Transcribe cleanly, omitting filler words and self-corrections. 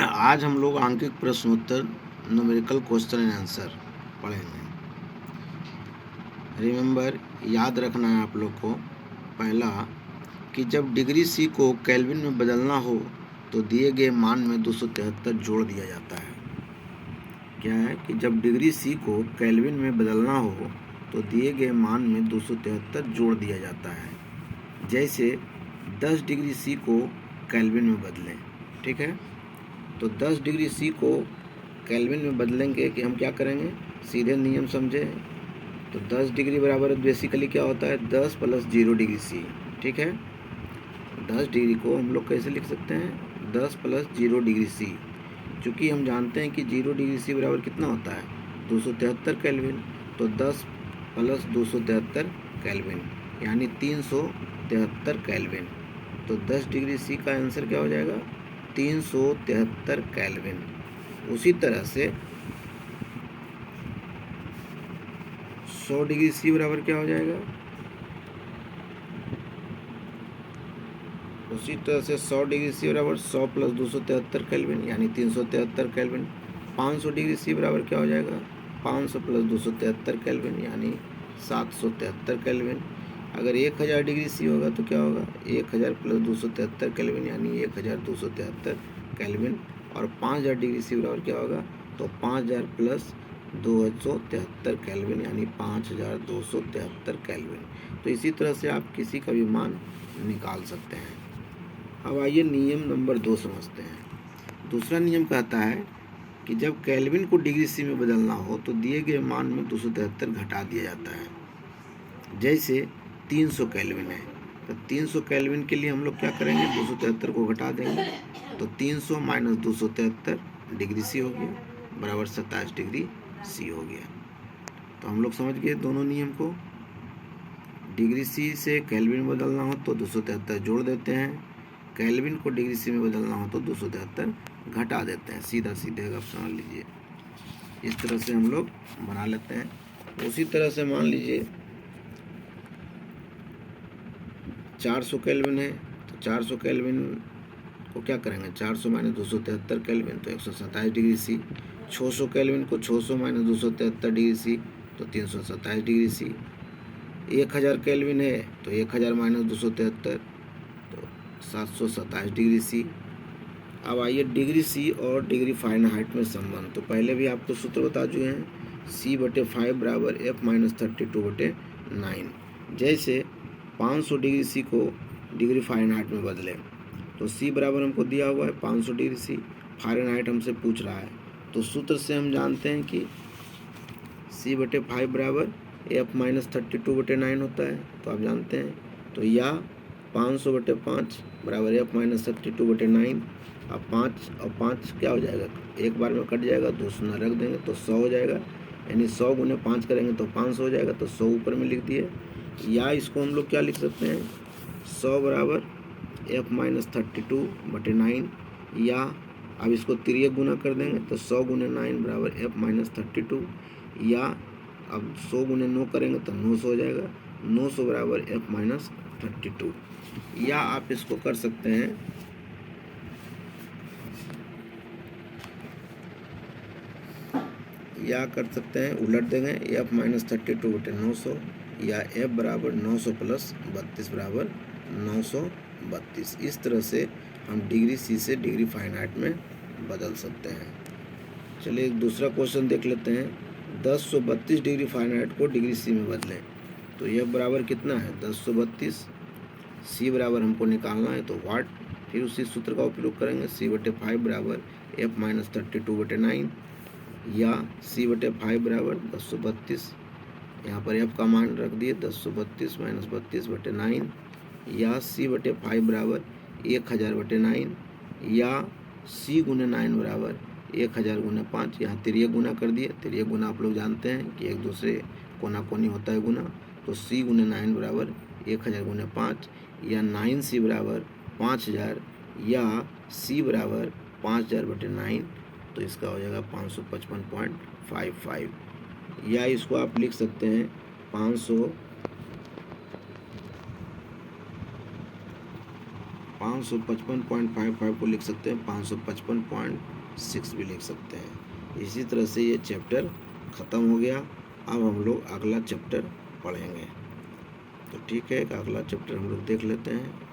आज हम लोग आंकिक प्रश्नोत्तर न्यूमेरिकल क्वेश्चन एंड आंसर पढ़ेंगे। रिमेंबर, याद रखना है आप लोग को। पहला कि जब डिग्री सी को केल्विन में बदलना हो तो दिए गए मान में 273 जोड़ दिया जाता है। क्या है कि जब डिग्री सी को केल्विन में बदलना हो तो दिए गए मान में 273 जोड़ दिया जाता है। जैसे 10 डिग्री सी को केल्विन में बदलें, ठीक है। तो 10 डिग्री सी को केल्विन में बदलेंगे कि हम क्या करेंगे, सीधे नियम समझे। तो 10 डिग्री बराबर बेसिकली क्या होता है, 10 + 0 डिग्री सी, ठीक है। 10 डिग्री को हम लोग कैसे लिख सकते हैं, 10 + 0 डिग्री सी। चूँकि हम जानते हैं कि 0 डिग्री सी बराबर कितना होता है, 273 केल्विन। तो 10 + 273 केल्विन यानी 373 केल्विन। तो 10 डिग्री सी का आंसर क्या हो जाएगा, 373 केल्विन। उसी तरह से 100 डिग्री सी बराबर क्या हो जाएगा, उसी तरह से 100 डिग्री सी बराबर 100 + 273 केल्विन यानी 373 केल्विन। 500 डिग्री सी बराबर क्या हो जाएगा, 500 + 273 केल्विन यानी 773 केल्विन। अगर 1000 डिग्री सी होगा तो क्या होगा, 1000 + 273 केल्विन यानी 1273 केल्विन। और 5000 डिग्री सी बराबर क्या होगा, तो 5000 + 273 केल्विन यानी 5273 केल्विन। तो इसी तरह से आप किसी का भी मान निकाल सकते हैं। अब आइए नियम नंबर 2 समझते हैं। दूसरा नियम कहता है कि जब केल्विन को डिग्री सी में बदलना हो तो दिए गए मान में 273 घटा दिया जाता है। जैसे 300 केल्विन है तो 300 केल्विन के लिए हम लोग क्या करेंगे, 273 को घटा देंगे। तो 300 - 273 डिग्री सी हो गया बराबर 27 डिग्री सी हो गया। तो हम लोग समझ गए दोनों नियम को। डिग्री सी से केल्विन में बदलना हो तो 273 जोड़ देते हैं, केल्विन को डिग्री सी में बदलना हो तो 273 घटा देते हैं। सीधा सीधे आप समझ लीजिए, इस तरह से हम लोग बना लेते हैं। उसी तरह से मान लीजिए 400 केल्विन है तो 400 केल्विन को क्या करेंगे, 400 - 273 केल्विन तो 127 डिग्री सी। 600 केल्विन को 600 - 273 डिग्री सी तो 327 डिग्री सी। 1000 केल्विन है तो 1000 - 273 तो 727 डिग्री सी। अब आइए डिग्री सी और डिग्री फ़ारेनहाइट में संबंध। तो पहले भी आपको सूत्र बता चुके हैं, C/5 बराबर F - 32/9। जैसे 500 डिग्री सी को डिग्री फ़ारेनहाइट में बदलें तो C बराबर हमको दिया हुआ है 500 डिग्री सी, फ़ारेनहाइट हमसे पूछ रहा है। तो सूत्र से हम जानते हैं कि C/5 बराबर F - 32/9 होता है, तो आप जानते हैं। तो या 500/5 बराबर F - 32/9। अब 5 और 5 क्या हो जाएगा, एक बार में कट जाएगा, 2 शून्य रख देंगे तो 100 हो जाएगा। यानी 100 × 5 करेंगे तो 500 हो जाएगा। तो 100 ऊपर में लिख दिए। या इसको हम लोग क्या लिख सकते हैं, 100 बराबर F - 32/9। या अब इसको तिर्यक गुना कर देंगे तो 100 × 9 बराबर F - 32। या अब 100 × 9 करेंगे तो 900 हो जाएगा। 900 बराबर F - 32। या आप इसको कर सकते हैं, या कर सकते हैं उलट देंगे, F - 32/900 या F बराबर 900 + 32 बराबर 932। इस तरह से हम डिग्री सी से डिग्री फ़ारेनहाइट में बदल सकते हैं। चलिए एक दूसरा क्वेश्चन देख लेते हैं। 1032 डिग्री फ़ारेनहाइट को डिग्री सी में बदलें तो F बराबर कितना है, 1032। C बराबर हमको निकालना है तो वाट। फिर उसी सूत्र का उपयोग करेंगे, C/5 बराबर F - 32/9 या C/5 बराबर 1032। यहाँ पर F का मान रख दिए 1032 - 32/9 या C/5 बराबर 1000/9 या C × 9 बराबर 1000 × 5। यहाँ तिर्यक गुना कर दिए। तिर्यक गुना आप लोग जानते हैं कि एक दूसरे कोना कोनी होता है गुना। तो C × 9 बराबर 1000 × 5 या 9C बराबर 5000 या C बराबर 5000/9। तो इसका हो जाएगा 555.55। या इसको आप लिख सकते हैं 500 555.55 को लिख सकते हैं, 555.6 भी लिख सकते हैं। इसी तरह से ये चैप्टर ख़त्म हो गया। अब हम लोग अगला चैप्टर पढ़ेंगे। तो ठीक है, अगला चैप्टर हम लोग देख लेते हैं।